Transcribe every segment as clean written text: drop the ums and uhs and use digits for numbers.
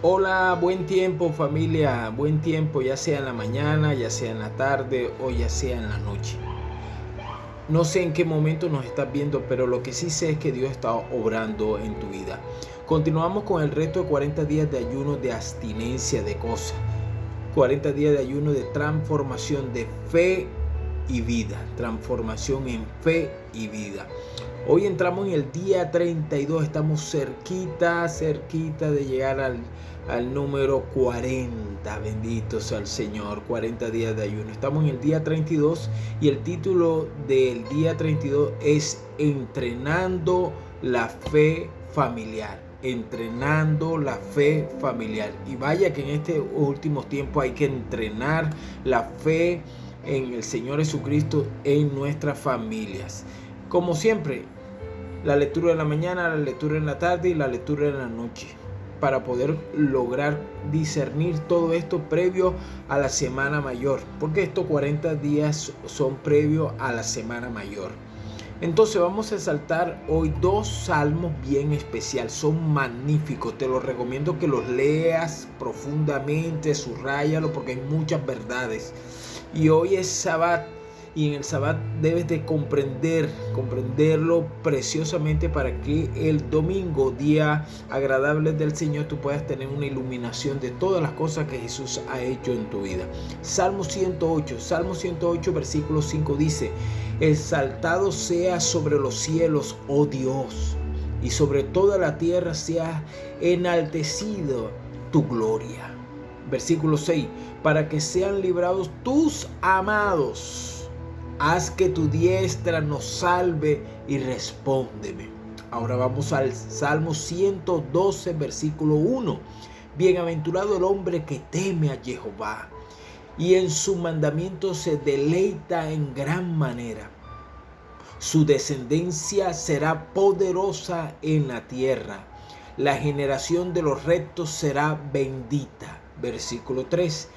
Hola, buen tiempo familia, buen tiempo, ya sea en la mañana, ya sea en la tarde o ya sea en la noche. No sé en qué momento nos estás viendo, pero lo que sí sé es que Dios está obrando en tu vida. Continuamos con el reto de 40 días de ayuno de abstinencia de cosas. 40 días de ayuno de transformación de fe y vida. Transformación en fe y vida. Hoy entramos en el día 32, estamos cerquita de llegar al número 40, bendito sea el Señor, 40 días de ayuno. Estamos en el día 32 y el título del día 32 es Entrenando la fe familiar. Entrenando la fe familiar. Y vaya que en estos últimos tiempos hay que entrenar la fe en el Señor Jesucristo en nuestras familias. Como siempre, la lectura de la mañana, la lectura en la tarde y la lectura en la noche, para poder lograr discernir todo esto previo a la semana mayor, porque estos 40 días son previo a la semana mayor. Entonces vamos a saltar hoy dos salmos bien especiales, son magníficos, te los recomiendo que los leas profundamente, subráyalo porque hay muchas verdades. Y hoy es Sabbat. Y en el Sabbat debes de comprenderlo preciosamente para que el domingo, día agradable del Señor, tú puedas tener una iluminación de todas las cosas que Jesús ha hecho en tu vida. Salmo 108, versículo 5 dice: exaltado sea sobre los cielos, oh Dios, y sobre toda la tierra sea enaltecido tu gloria. Versículo 6, para que sean librados tus amados. Haz que tu diestra nos salve y respóndeme. Ahora vamos al Salmo 112, versículo 1. Bienaventurado el hombre que teme a Jehová y en su mandamiento se deleita en gran manera. Su descendencia será poderosa en la tierra. La generación de los rectos será bendita. Versículo 3.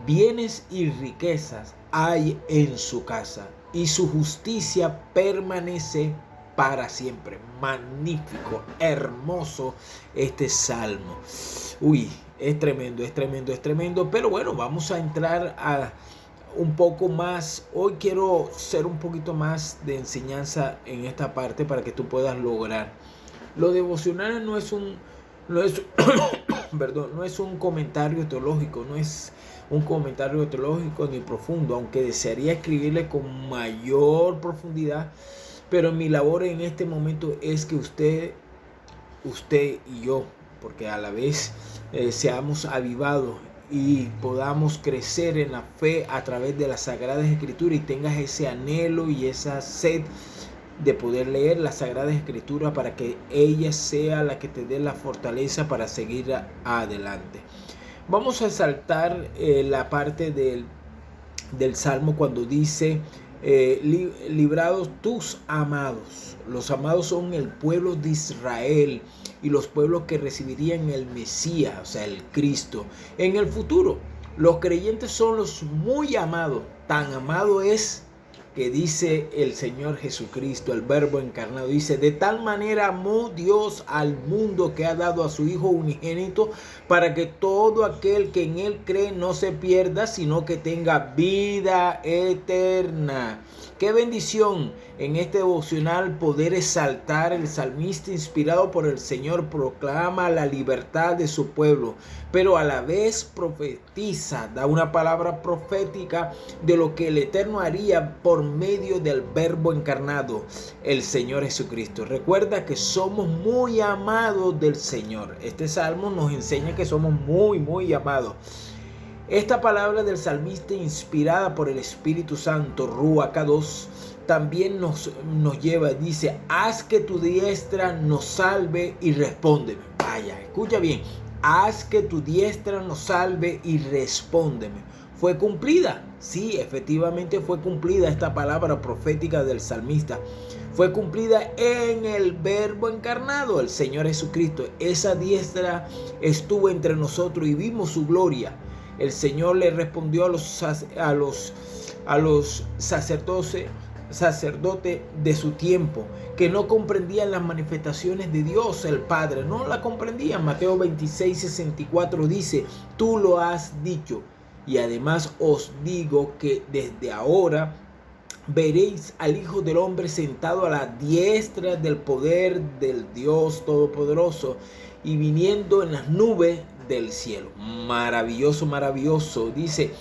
Bienes y riquezas hay en su casa y su justicia permanece para siempre. Magnífico, hermoso este salmo. Uy, es tremendo. Pero bueno, vamos a entrar a un poco más. Hoy quiero ser un poquito más de enseñanza en esta parte para que tú puedas lograr. Lo devocional no es un comentario teológico, no es un comentario teológico ni profundo, aunque desearía escribirle con mayor profundidad, pero mi labor en este momento es que usted y yo, porque a la vez seamos avivados y podamos crecer en la fe a través de las Sagradas Escrituras y tengas ese anhelo y esa sed de poder leer las Sagradas Escrituras para que ella sea la que te dé la fortaleza para seguir adelante. Vamos a saltar la parte del Salmo cuando dice librados tus amados. Los amados son el pueblo de Israel y los pueblos que recibirían el Mesías, o sea, el Cristo, en el futuro. Los creyentes son los muy amados. Tan amado es que dice el Señor Jesucristo, el Verbo encarnado, dice: de tal manera amó Dios al mundo que ha dado a su Hijo unigénito para que todo aquel que en él cree no se pierda, sino que tenga vida eterna. Qué bendición en este devocional poder exaltar. El salmista, inspirado por el Señor, proclama la libertad de su pueblo, pero a la vez profetiza, da una palabra profética de lo que el Eterno haría por medio del Verbo encarnado, el Señor Jesucristo. Recuerda que somos muy amados del Señor. Este salmo nos enseña que somos muy amados. Esta palabra del salmista, inspirada por el Espíritu Santo, Ruach Kadosh, también nos lleva, dice: haz que tu diestra nos salve y respóndeme. Vaya, escucha bien. Haz que tu diestra nos salve y respóndeme. ¿Fue cumplida? Sí, efectivamente fue cumplida esta palabra profética del salmista. Fue cumplida en el Verbo encarnado, el Señor Jesucristo. Esa diestra estuvo entre nosotros y vimos su gloria. El Señor le respondió a los sacerdotes sacerdote de su tiempo, que no comprendían las manifestaciones de Dios el Padre, no la comprendían. Mateo 26:64 dice: tú lo has dicho, y además os digo que desde ahora veréis al Hijo del Hombre sentado a la diestra del poder del Dios Todopoderoso y viniendo en las nubes del cielo. Maravilloso, maravilloso. Dice: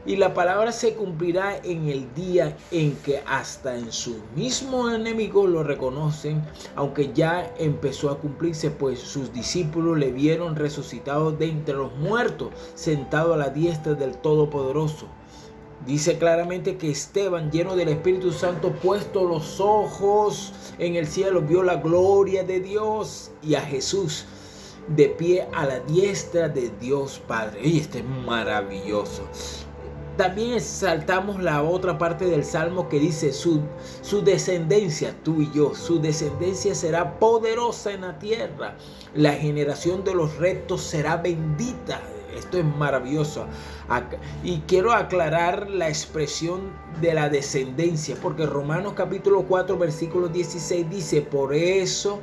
y la palabra se cumplirá en el día en que hasta en sus mismos enemigos lo reconocen, aunque ya empezó a cumplirse, pues sus discípulos le vieron resucitado de entre los muertos, sentado a la diestra del Todopoderoso. Dice claramente que Esteban, lleno del Espíritu Santo, puesto los ojos en el cielo, vio la gloria de Dios y a Jesús de pie a la diestra de Dios Padre. Y este es maravilloso. También exaltamos la otra parte del Salmo que dice: su descendencia, tú y yo, su descendencia será poderosa en la tierra. La generación de los rectos será bendita. Esto es maravilloso. Y quiero aclarar la expresión de la descendencia, porque Romanos capítulo 4 versículo 16 dice: por eso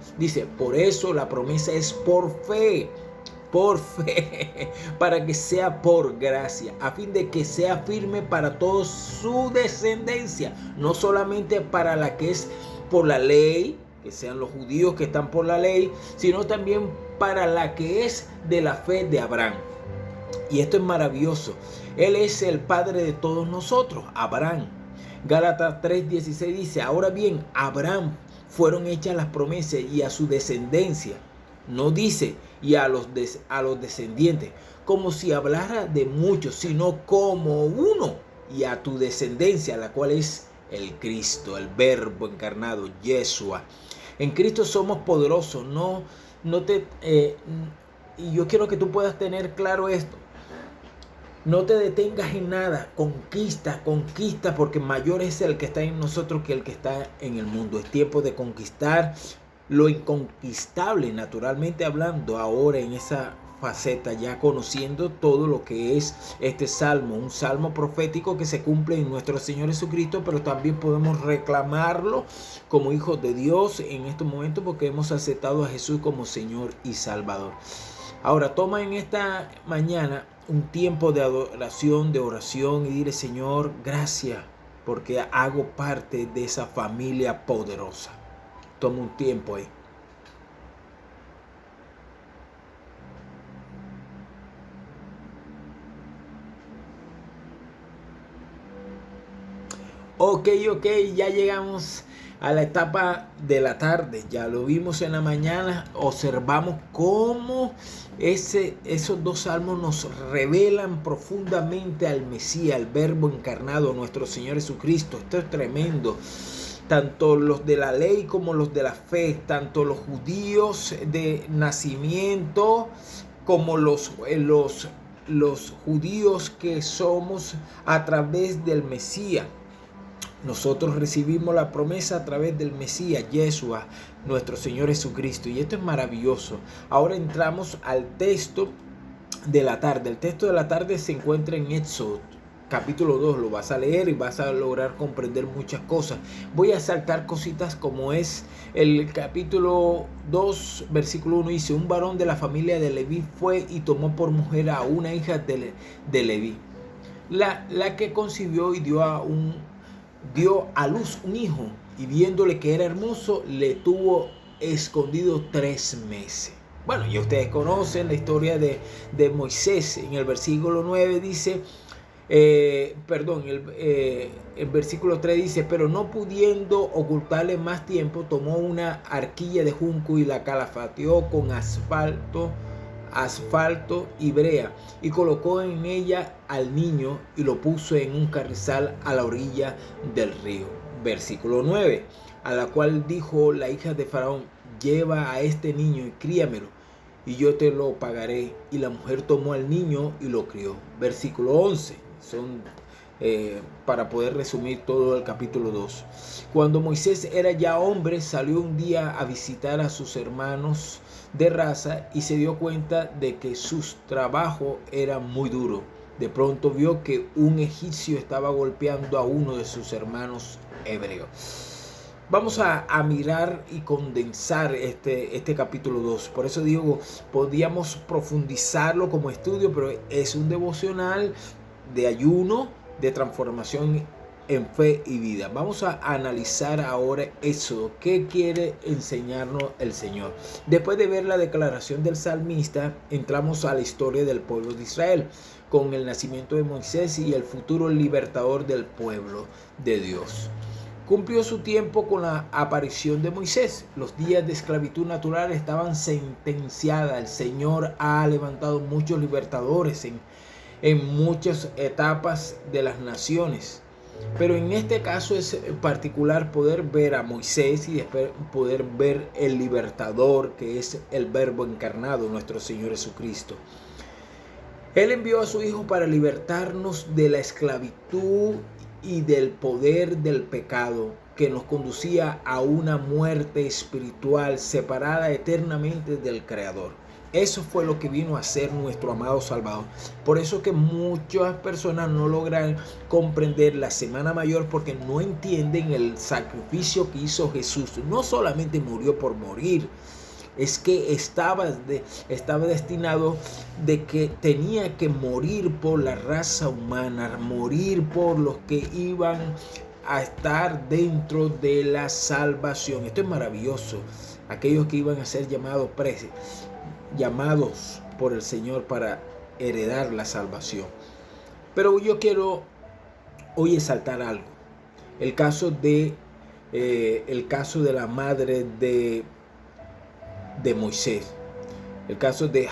la promesa es por fe, para que sea por gracia, a fin de que sea firme para toda su descendencia, no solamente para la que es por la ley, que sean los judíos que están por la ley, sino también para la que es de la fe de Abraham. Y esto es maravilloso. Él es el padre de todos nosotros, Abraham. Gálatas 3:16 dice: ahora bien, a Abraham fueron hechas las promesas y a su descendencia. No dice y a los descendientes, como si hablara de muchos, sino como uno, y a tu descendencia, la cual es el Cristo, el Verbo encarnado, Yeshua. En Cristo somos poderosos. Y yo quiero que tú puedas tener claro esto. No te detengas en nada, conquista, porque mayor es el que está en nosotros que el que está en el mundo. Es tiempo de conquistar lo inconquistable, naturalmente hablando, ahora en esa faceta, ya conociendo todo lo que es este salmo, un salmo profético que se cumple en nuestro Señor Jesucristo, pero también podemos reclamarlo como hijos de Dios en estos momentos porque hemos aceptado a Jesús como Señor y Salvador. Ahora toma en esta mañana un tiempo de adoración, de oración, y dile: Señor, gracias porque hago parte de esa familia poderosa. Toma un tiempo ahí. Ok, ya llegamos a la etapa de la tarde. Ya lo vimos en la mañana. Observamos cómo esos dos salmos nos revelan profundamente al Mesías, al Verbo encarnado, nuestro Señor Jesucristo. Esto es tremendo. Tanto los de la ley como los de la fe, tanto los judíos de nacimiento como los judíos que somos a través del Mesías. Nosotros recibimos la promesa a través del Mesías, Yeshua, nuestro Señor Jesucristo. Y esto es maravilloso. Ahora entramos al texto de la tarde. El texto de la tarde se encuentra en Éxodo, capítulo 2. Lo vas a leer y vas a lograr comprender muchas cosas. Voy a saltar cositas como es el capítulo 2, versículo 1. Dice: un varón de la familia de Leví fue y tomó por mujer a una hija de Leví, la que concibió y dio a luz un hijo, y viéndole que era hermoso, le tuvo escondido 3 meses. Bueno, ya ustedes conocen la historia de Moisés. En el versículo 9 dice, el versículo 3 dice: pero no pudiendo ocultarle más tiempo, tomó una arquilla de junco y la calafateó con asfalto y brea, y colocó en ella al niño y lo puso en un carrizal a la orilla del río. Versículo 9: a la cual dijo la hija de Faraón: lleva a este niño y críamelo, y yo te lo pagaré. Y la mujer tomó al niño y lo crió. Versículo 11. Para poder resumir todo el capítulo 2. Cuando Moisés era ya hombre, salió un día a visitar a sus hermanos de raza y se dio cuenta de que sus trabajos eran muy duros. De pronto vio que un egipcio estaba golpeando a uno de sus hermanos hebreos. Vamos a mirar y condensar este capítulo 2. Por eso digo, podíamos profundizarlo como estudio, pero es un devocional de ayuno, de transformación en fe y vida. Vamos a analizar ahora Éxodo. ¿Qué quiere enseñarnos el Señor? Después de ver la declaración del salmista, entramos a la historia del pueblo de Israel, con el nacimiento de Moisés y el futuro libertador del pueblo de Dios. Cumplió su tiempo con la aparición de Moisés. Los días de esclavitud natural estaban sentenciadas. El Señor ha levantado muchos libertadores en muchas etapas de las naciones. Pero en este caso es particular poder ver a Moisés y después poder ver el libertador, que es el Verbo encarnado, nuestro Señor Jesucristo. Él envió a su Hijo para libertarnos de la esclavitud y del poder del pecado que nos conducía a una muerte espiritual separada eternamente del Creador. Eso fue lo que vino a hacer nuestro amado Salvador. Por eso que muchas personas no logran comprender la Semana Mayor, porque no entienden el sacrificio que hizo Jesús. No solamente murió por morir, es que estaba destinado de que tenía que morir por la raza humana, morir por los que iban a estar dentro de la salvación. Esto es maravilloso. Aquellos que iban a ser llamados por el Señor para heredar la salvación. Pero yo quiero hoy exaltar algo. El caso de la madre de Moisés. El caso de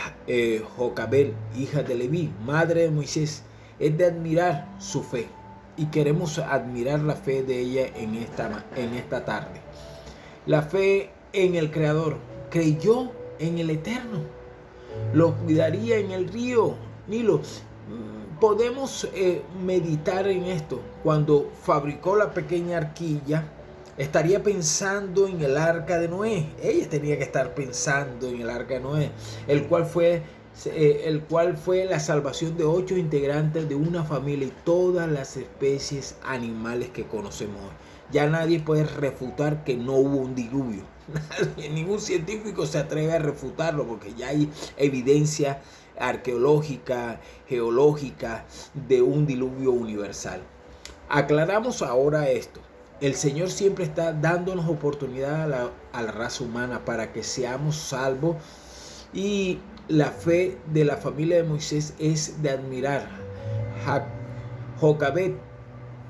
Jocabed, hija de Leví, madre de Moisés. Es de admirar su fe. Y queremos admirar la fe de ella en esta tarde. La fe en el Creador. Creyó en el Eterno. Lo cuidaría en el río Nilo. Podemos meditar en esto. Cuando fabricó la pequeña arquilla, estaría pensando en el arca de Noé. Ella tenía que estar pensando en el arca de Noé, el cual fue la salvación de 8 integrantes de una familia y todas las especies animales que conocemos hoy. Ya nadie puede refutar que no hubo un diluvio. Ningún científico se atreve a refutarlo, porque ya hay evidencia arqueológica, geológica de un diluvio universal. Aclaramos ahora esto. El Señor siempre está dándonos oportunidad a la raza humana para que seamos salvos, y la fe de la familia de Moisés es de admirar. Jocabed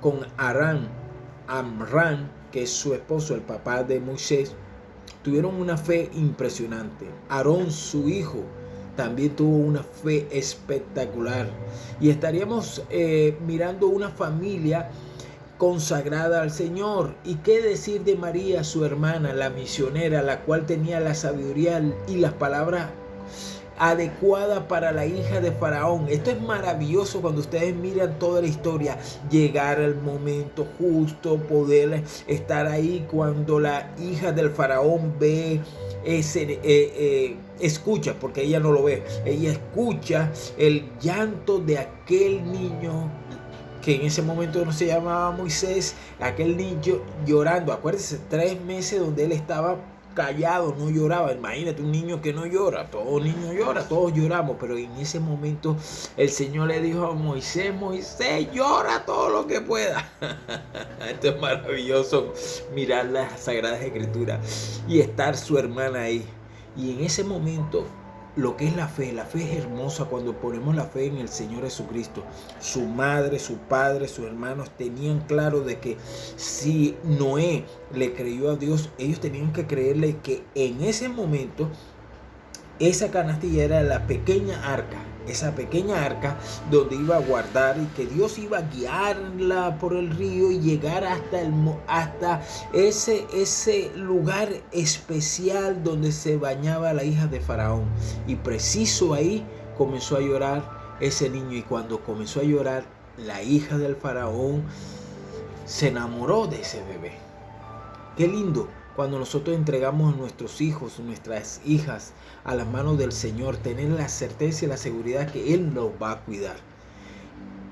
con Amram, que es su esposo, el papá de Moisés, tuvieron una fe impresionante. Aarón, su hijo, también tuvo una fe espectacular. Y estaríamos mirando una familia consagrada al Señor. Y qué decir de María, su hermana, la misionera, la cual tenía la sabiduría y las palabras adecuada para la hija de Faraón. Esto es maravilloso cuando ustedes miran toda la historia. Llegar al momento justo, poder estar ahí cuando la hija del Faraón ve escucha, porque ella no lo ve, ella escucha el llanto de aquel niño que en ese momento no se llamaba Moisés, aquel niño llorando. Acuérdense, 3 meses donde él estaba callado, no lloraba. Imagínate un niño que no llora. Todo niño llora, todos lloramos. Pero en ese momento el Señor le dijo a Moisés: Moisés, llora todo lo que pueda. Esto es maravilloso, mirar las Sagradas Escrituras y estar su hermana ahí. Y en ese momento, lo que es la fe es hermosa cuando ponemos la fe en el Señor Jesucristo. Su madre, su padre, sus hermanos tenían claro de que si Noé le creyó a Dios, ellos tenían que creerle que en ese momento esa canastilla era la pequeña arca, esa pequeña arca donde iba a guardar, y que Dios iba a guiarla por el río y llegar hasta ese lugar especial donde se bañaba la hija de Faraón. Y preciso ahí comenzó a llorar ese niño, y cuando comenzó a llorar, la hija del Faraón se enamoró de ese bebé. Qué lindo cuando nosotros entregamos a nuestros hijos, nuestras hijas a las manos del Señor, tener la certeza y la seguridad que Él nos va a cuidar.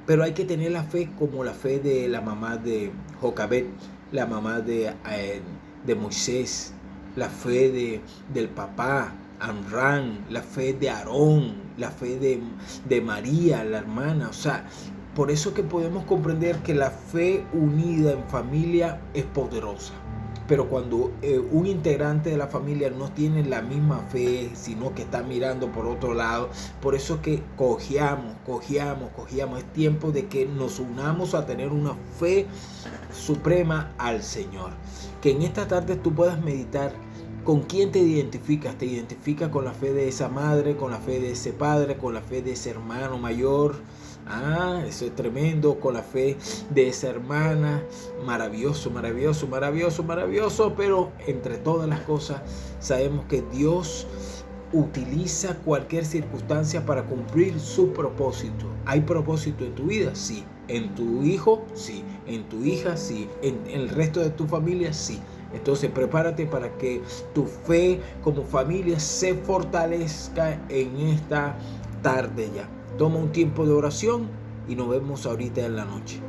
Pero hay que tener la fe como la fe de la mamá de Jocabed, la mamá de Moisés, la fe del papá Amram, la fe de Aarón, la fe de María, la hermana. O sea, por eso que podemos comprender que la fe unida en familia es poderosa. Pero cuando un integrante de la familia no tiene la misma fe, sino que está mirando por otro lado, por eso es que cojeamos. Es tiempo de que nos unamos a tener una fe suprema al Señor. Que en esta tarde tú puedas meditar con quién te identificas. ¿Te identificas con la fe de esa madre, con la fe de ese padre, con la fe de ese hermano mayor? Eso es tremendo, con la fe de esa hermana. Maravilloso. Pero entre todas las cosas sabemos que Dios utiliza cualquier circunstancia para cumplir su propósito. ¿Hay propósito en tu vida? Sí. ¿En tu hijo? Sí. ¿En tu hija? Sí. ¿En el resto de tu familia? Sí. Entonces prepárate para que tu fe como familia se fortalezca en esta tarde ya. Toma un tiempo de oración y nos vemos ahorita en la noche.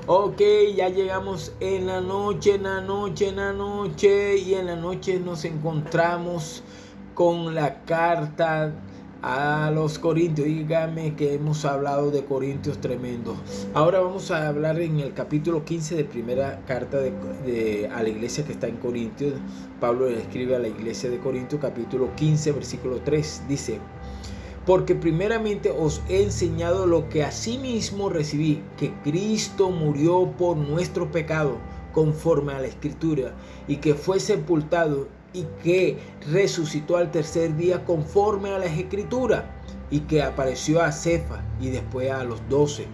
Ok, ya llegamos en la noche. Y en la noche nos encontramos con la carta a los Corintios. Dígame que hemos hablado de Corintios tremendo. Ahora vamos a hablar en el capítulo 15 de primera carta a la iglesia que está en Corintios. Pablo le escribe a la iglesia de Corintios, capítulo 15, versículo 3. Dice: porque primeramente os he enseñado lo que asimismo recibí, que Cristo murió por nuestro pecado, conforme a la Escritura, y que fue sepultado, y que resucitó al tercer día, conforme a la Escritura, y que apareció a Cefas, y después a los 12.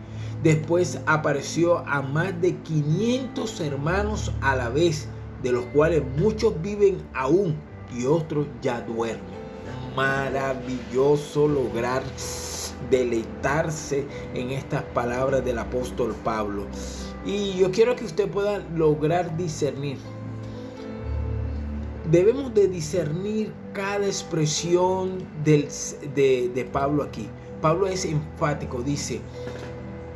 Después apareció a más de 500 hermanos a la vez, de los cuales muchos viven aún, y otros ya duermen. Maravilloso lograr deleitarse en estas palabras del apóstol Pablo. Y yo quiero que usted pueda lograr discernir. Debemos de discernir cada expresión de Pablo aquí. Pablo es enfático, dice: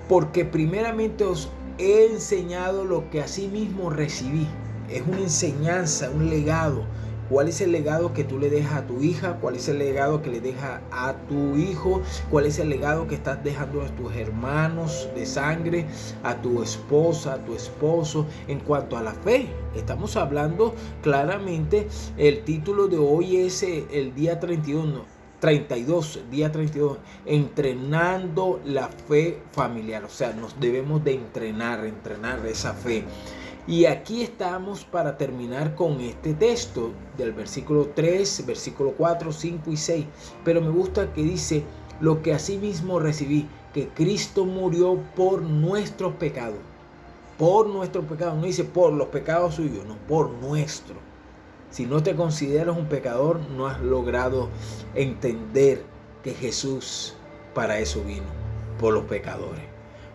porque primeramente os he enseñado lo que asimismo recibí. Es una enseñanza, un legado. ¿Cuál es el legado que tú le dejas a tu hija? ¿Cuál es el legado que le dejas a tu hijo? ¿Cuál es el legado que estás dejando a tus hermanos de sangre, a tu esposa, a tu esposo? En cuanto a la fe, estamos hablando claramente. El título de hoy es el día 32, entrenando la fe familiar. O sea, nos debemos de entrenar esa fe. Y aquí estamos para terminar con este texto del versículo 3, versículo 4, 5 y 6. Pero me gusta que dice: lo que asimismo recibí, que Cristo murió por nuestros pecados. Por nuestros pecados. No dice por los pecados suyos, no, por nuestro. Si no te consideras un pecador, no has logrado entender que Jesús para eso vino. Por los pecadores.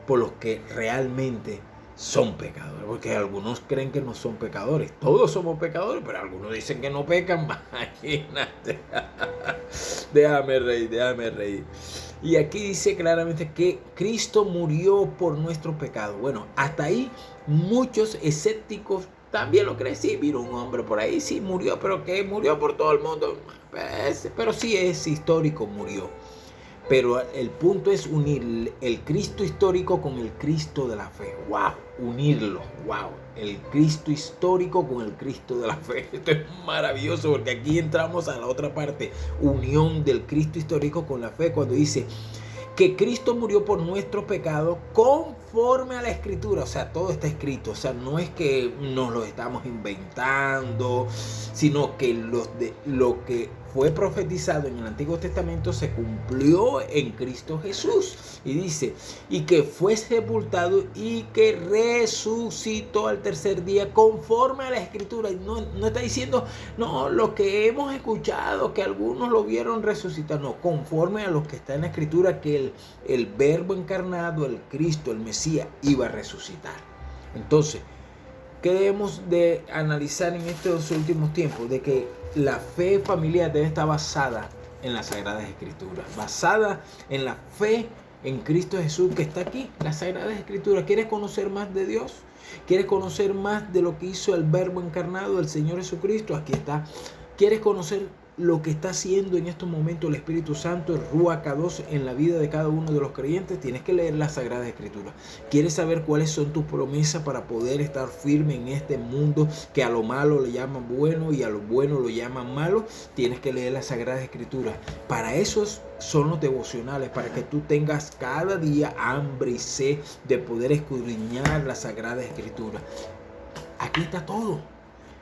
Por los que realmente son pecadores, porque algunos creen que no son pecadores. Todos somos pecadores, pero algunos dicen que no pecan. Imagínate. Déjame reír. Y aquí dice claramente que Cristo murió por nuestro pecado. Bueno, hasta ahí muchos escépticos también lo creen. Sí, mira, un hombre por ahí, sí murió, pero que murió por todo el mundo. Pero sí es histórico, murió. Pero el punto es unir el Cristo histórico con el Cristo de la fe. ¡Wow! Unirlo. ¡Wow! El Cristo histórico con el Cristo de la fe. Esto es maravilloso, porque aquí entramos a la otra parte. Unión del Cristo histórico con la fe. Cuando dice que Cristo murió por nuestro pecado conforme a la Escritura. O sea, todo está escrito. O sea, no es que nos lo estamos inventando, sino que lo que fue profetizado en el Antiguo Testamento se cumplió en Cristo Jesús. Y dice: y que fue sepultado y que resucitó al tercer día conforme a la Escritura. Y no está diciendo, no, lo que hemos escuchado, que algunos lo vieron resucitar. No, conforme a lo que está en la Escritura, que el Verbo encarnado, el Cristo, el Mesías, iba a resucitar. Entonces, ¿Qué debemos de analizar en estos últimos tiempos? De que la fe familiar debe estar basada en las Sagradas Escrituras, basada en la fe en Cristo Jesús que está aquí, las Sagradas Escrituras. ¿Quieres conocer más de Dios? ¿Quieres conocer más de lo que hizo el Verbo encarnado, el Señor Jesucristo? Aquí está. ¿Quieres conocer lo que está haciendo en estos momentos el Espíritu Santo, el Ruach Kadosh, en la vida de cada uno de los creyentes? Tienes que leer las Sagradas Escrituras. ¿Quieres saber cuáles son tus promesas para poder estar firme en este mundo que a lo malo le llaman bueno y a lo bueno lo llaman malo? Tienes que leer las Sagradas Escrituras. Para esos son los devocionales, para que tú tengas cada día hambre y sed de poder escudriñar las Sagradas Escrituras. Aquí está todo.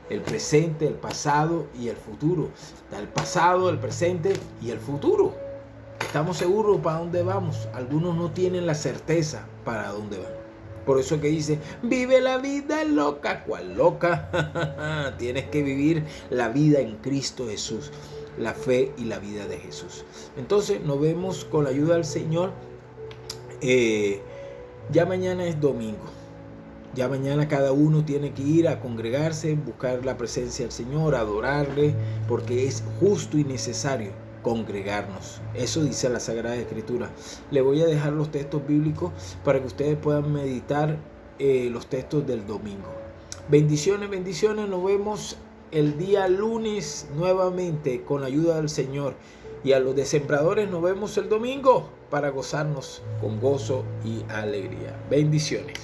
El presente, el pasado y el futuro. Está el pasado, el presente y el futuro. Estamos seguros para dónde vamos. Algunos no tienen la certeza para dónde van. Por eso que dice, vive la vida loca. ¿Cuál loca? Tienes que vivir la vida en Cristo Jesús. La fe y la vida de Jesús. Entonces nos vemos con la ayuda del Señor. Ya mañana es domingo. Ya mañana cada uno tiene que ir a congregarse, buscar la presencia del Señor, adorarle, porque es justo y necesario congregarnos. Eso dice la Sagrada Escritura. Le voy a dejar los textos bíblicos para que ustedes puedan meditar los textos del domingo. Bendiciones, bendiciones. Nos vemos el día lunes nuevamente con la ayuda del Señor. Y a los desempradores nos vemos el domingo para gozarnos con gozo y alegría. Bendiciones.